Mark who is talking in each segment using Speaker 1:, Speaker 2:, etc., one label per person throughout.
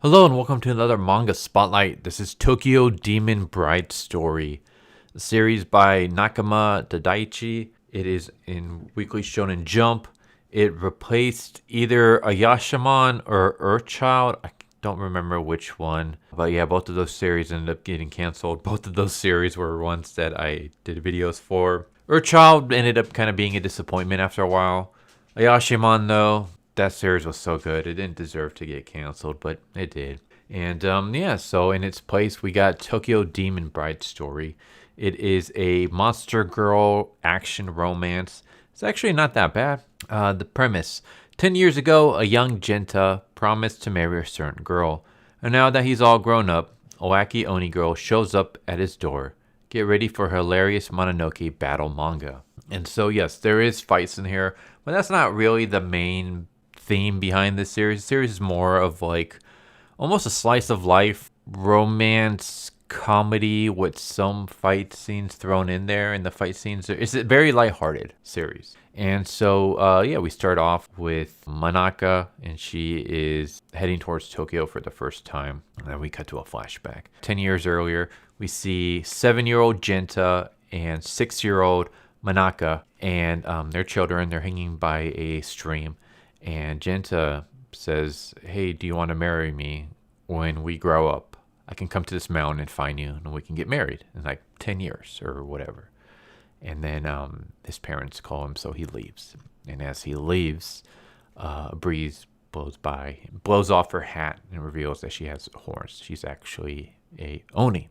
Speaker 1: Hello and welcome to another manga spotlight. This is Tokyo Demon Bride Story, a series by Nakama Tadaichi. It is in Weekly Shonen Jump. It replaced either Ayashimon or Earthchild. I don't remember which one, but yeah, both of those series ended up getting canceled. Both of those series were ones that I did videos for. Earthchild ended up kind of being a disappointment after a while. Ayashimon, though, that series was so good. It didn't deserve to get canceled, but it did. And yeah, so in its place, we got Tokyo Demon Bride Story. It is a monster girl action romance. It's actually not that bad. The premise: 10 years ago, a young Jinta promised to marry a certain girl. And now that he's all grown up, a wacky Oni girl shows up at his door. Get ready for hilarious Mononoke battle manga. And so, yes, there is fights in here, but that's not really the main theme behind this series. The series is more of like almost a slice of life romance comedy with some fight scenes thrown in there. And the fight scenes it's a very lighthearted series. And so, yeah, we start off with Manaka, and she is heading towards Tokyo for the first time. And then we cut to a flashback. 10 years earlier, we see 7-year-old Jinta and 6-year-old Manaka and their children. They're hanging by a stream. And Jinta says, "Hey, do you want to marry me when we grow up? I can come to this mountain and find you, and we can get married in like 10 years or whatever." And then his parents call him, so he leaves. And as he leaves, a breeze blows by, blows off her hat, and reveals that she has horns. She's actually a Oni.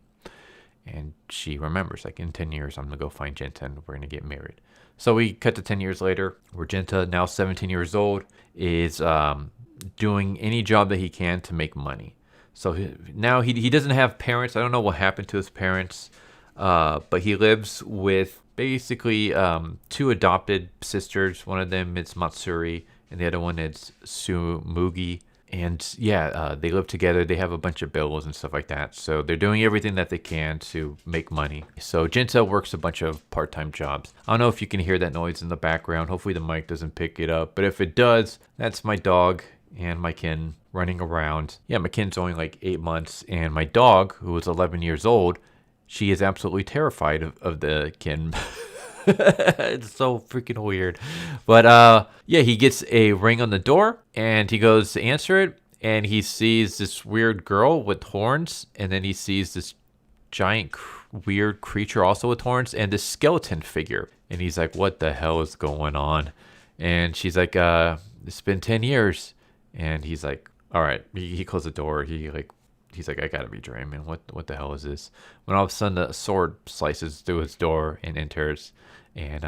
Speaker 1: And she remembers, like, in 10 years, I'm going to go find Jinta and we're going to get married. So we cut to 10 years later, where Jinta, now 17 years old, is doing any job that he can to make money. So now he doesn't have parents. I don't know what happened to his parents, but he lives with basically two adopted sisters. One of them is Matsuri, and the other one is Sumugi. And yeah, they live together. They have a bunch of bills and stuff like that. So they're doing everything that they can to make money. So Jinta works a bunch of part-time jobs. I don't know if you can hear that noise in the background. Hopefully the mic doesn't pick it up. But if it does, that's my dog and my kin running around. Yeah, my kin's only like 8 months. And my dog, who is 11 years old, she is absolutely terrified of the kin. It's so freaking weird. But yeah, he gets a ring on the door and he goes to answer it, and he sees this weird girl with horns, and then he sees this giant weird creature also with horns and this skeleton figure. And he's like, "What the hell is going on?" And she's like, "It's been 10 years." And he's like, "All right." He closed the door. He's like, "I gotta be dreaming. What the hell is this?" When all of a sudden a sword slices through his door and enters. And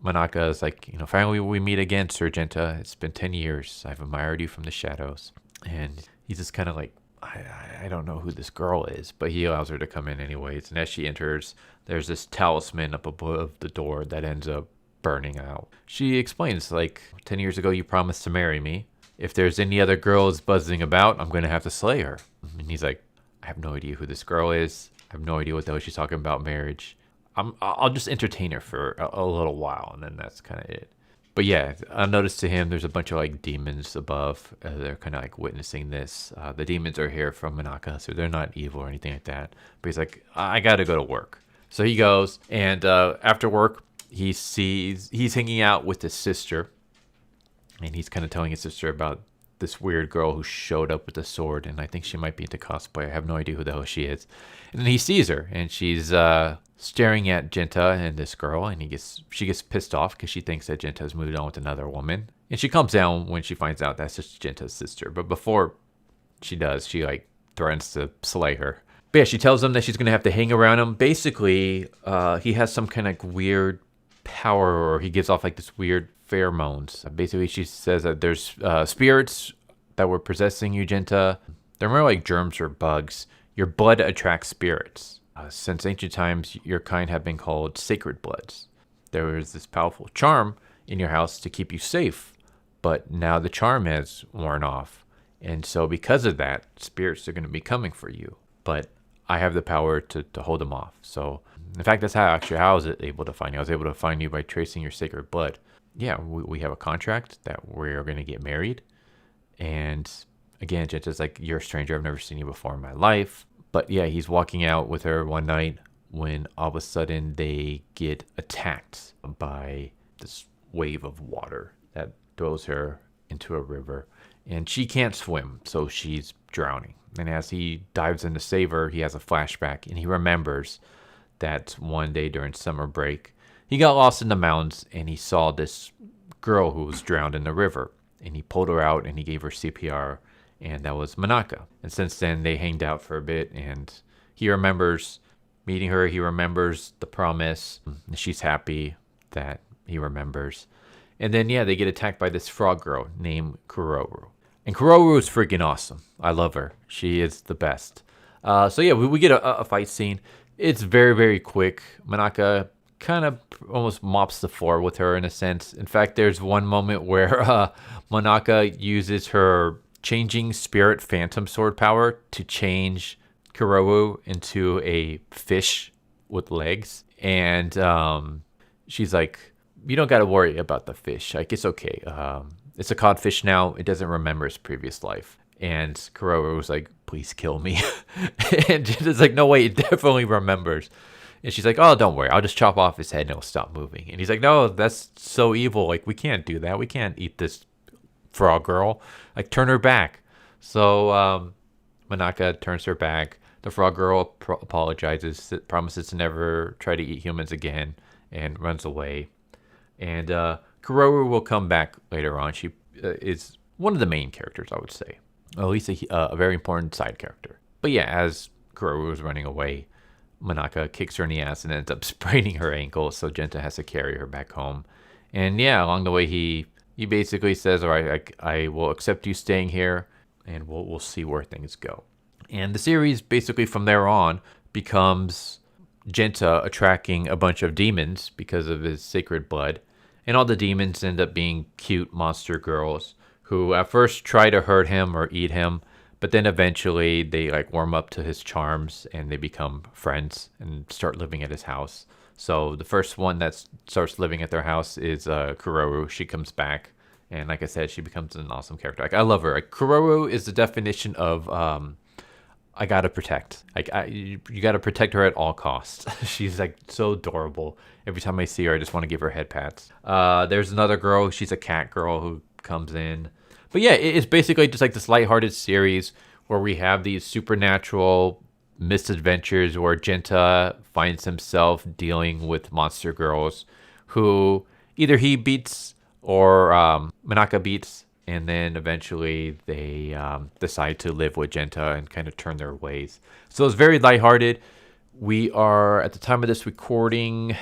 Speaker 1: Manaka is like, "Finally we meet again, Sir Jinta. It's been 10 years. I've admired you from the shadows." And he's just kind of like, I don't know who this girl is, but he allows her to come in anyways. And as she enters, there's this talisman up above the door that ends up burning out. She explains, like, 10 years ago you promised to marry me. If there's any other girls buzzing about, I'm going to have to slay her. And he's like, "I have no idea who this girl is. I have no idea what the hell she's talking about marriage. I'll just entertain her for a little while, and then that's kind of it." But yeah, unnoticed to him, there's a bunch of like demons above. They're kind of like witnessing this. The demons are here from Manaka, so they're not evil or anything like that. But he's like, "I got to go to work." So he goes, and after work, he's hanging out with his sister, and he's kind of telling his sister about this weird girl who showed up with a sword, and I think she might be into cosplay. I have no idea who the hell she is. And then he sees her, and she's staring at Jinta and this girl, and she gets pissed off because she thinks that Jinta has moved on with another woman. And she calms down when she finds out that's just Jinta's sister. But before she does, she like threatens to slay her. But yeah, she tells him that she's gonna have to hang around him. Basically, he has some kind of weird power, or he gives off like this weird pheromones. Basically, she says that there's spirits that were possessing you, Jinta. They're more like germs or bugs. Your blood attracts spirits. Since ancient times, your kind have been called sacred bloods. There is this powerful charm in your house to keep you safe, but now the charm has worn off. And so because of that, spirits are going to be coming for you. But I have the power to hold them off. So, in fact, that's how I was able to find you. I was able to find you by tracing your sacred blood. Yeah, we have a contract that we're going to get married. And Again, Jinta's like, you're a stranger. I've never seen you before in my life. But yeah, he's walking out with her one night when all of a sudden they get attacked by this wave of water that throws her into a river. And she can't swim, so she's drowning. And as he dives in to save her, he has a flashback and he remembers that one day during summer break, he got lost in the mountains and he saw this girl who was drowned in the river. And he pulled her out and he gave her CPR, and that was Manaka. And since then, they hanged out for a bit, and he remembers meeting her. He remembers the promise. She's happy that he remembers. And then, yeah, they get attacked by this frog girl named Kuroru. And Kuroru is freaking awesome. I love her. She is the best. So, yeah, we get a fight scene. It's very, very quick. Manaka kind of almost mops the floor with her in a sense. In fact, there's one moment where Manaka uses her changing spirit phantom sword power to change Kuroru into a fish with legs. And she's like, you don't got to worry about the fish. Like, it's okay. It's a codfish now. It doesn't remember its previous life. And Kuroru was like, please kill me. And it's like, no way, it definitely remembers. And she's like, oh, don't worry. I'll just chop off his head and it'll stop moving. And he's like, no, that's so evil. Like, we can't do that. We can't eat this frog girl. Like, turn her back. So Manaka turns her back. The frog girl apologizes, promises to never try to eat humans again, and runs away. And Kuroru will come back later on. She is one of the main characters, I would say. Or at least a very important side character. But yeah, as Kuroru is running away, Manaka kicks her in the ass and ends up spraining her ankle, so Jinta has to carry her back home. And yeah, along the way, he basically says, all right, I will accept you staying here, and we'll see where things go. And the series, basically from there on, becomes Jinta attracting a bunch of demons because of his sacred blood. And all the demons end up being cute monster girls who at first try to hurt him or eat him, but then eventually they like warm up to his charms and they become friends and start living at his house. So the first one that starts living at their house is Kuroru. She comes back, and like I said, she becomes an awesome character. Like, I love her. Like, Kuroru is the definition of I gotta protect. Like, you gotta protect her at all costs. She's like so adorable. Every time I see her, I just want to give her head pats. There's another girl. She's a cat girl who comes in. But yeah, it's basically just like this lighthearted series where we have these supernatural misadventures where Jinta finds himself dealing with monster girls who either he beats or Manaka beats, and then eventually they decide to live with Jinta and kind of turn their ways. So it's very lighthearted. We are, at the time of this recording,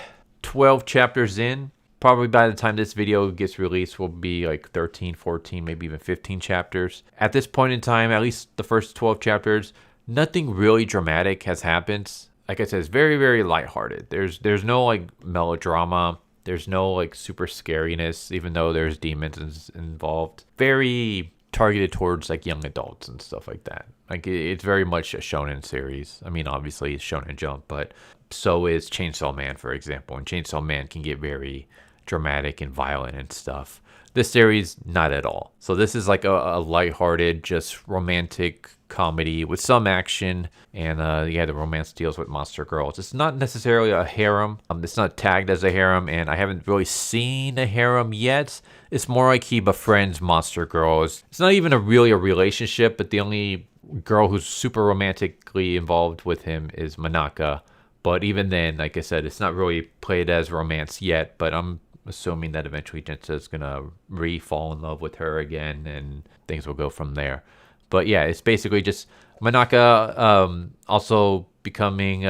Speaker 1: 12 chapters in. Probably by the time this video gets released, will be like 13, 14, maybe even 15 chapters. At this point in time, at least the first 12 chapters, nothing really dramatic has happened. Like I said, it's very, very lighthearted. There's no like melodrama. There's no like super scariness, even though there's demons involved. Very targeted towards like young adults and stuff like that. Like it's very much a shonen series. I mean, obviously it's Shonen Jump, but so is Chainsaw Man, for example. And Chainsaw Man can get very dramatic and violent and stuff. This series, not at all. So this is like a lighthearted, just romantic comedy with some action. And yeah, the romance deals with monster girls. It's not necessarily a harem. It's not tagged as a harem, and I haven't really seen a harem yet. It's more like he befriends monster girls. It's not even really a relationship, but the only girl who's super romantically involved with him is Manaka. But even then, like I said, it's not really played as romance yet, but I'm assuming that eventually Jinta is going to fall in love with her again, and things will go from there. But yeah, it's basically just Manaka also becoming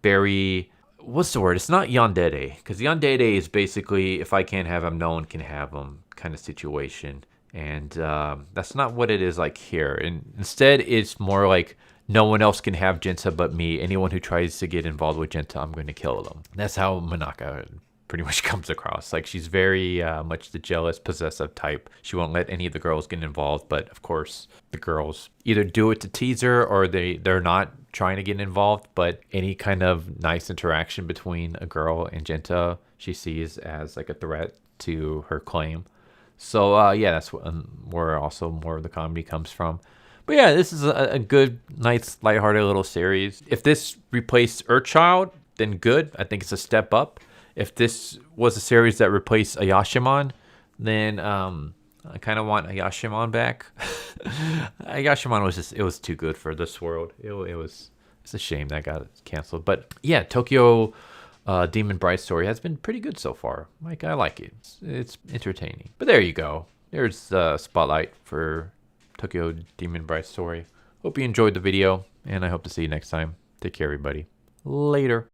Speaker 1: very, what's the word? It's not yandere, because yandere is basically, if I can't have him, no one can have him kind of situation. And that's not what it is like here. And instead, it's more like, no one else can have Jinta but me. Anyone who tries to get involved with Jinta, I'm going to kill them. That's how Manaka pretty much comes across. Like, she's very much the jealous, possessive type. She won't let any of the girls get involved, but of course the girls either do it to tease her or they're not trying to get involved, but any kind of nice interaction between a girl and Jinta she sees as like a threat to her claim. So yeah, that's where also more of the comedy comes from. But yeah, this is a good, nice, lighthearted little series. If this replaced Earthchild, then good. I think it's a step up. If this was a series that replaced Ayashimon, then I kind of want Ayashimon back. Ayashimon was it was too good for this world. It's a shame that got canceled. But yeah, Tokyo Demon Bride story has been pretty good so far. Like, I like it. It's entertaining. But there you go. There's the spotlight for Tokyo Demon Bride story. Hope you enjoyed the video, and I hope to see you next time. Take care, everybody. Later.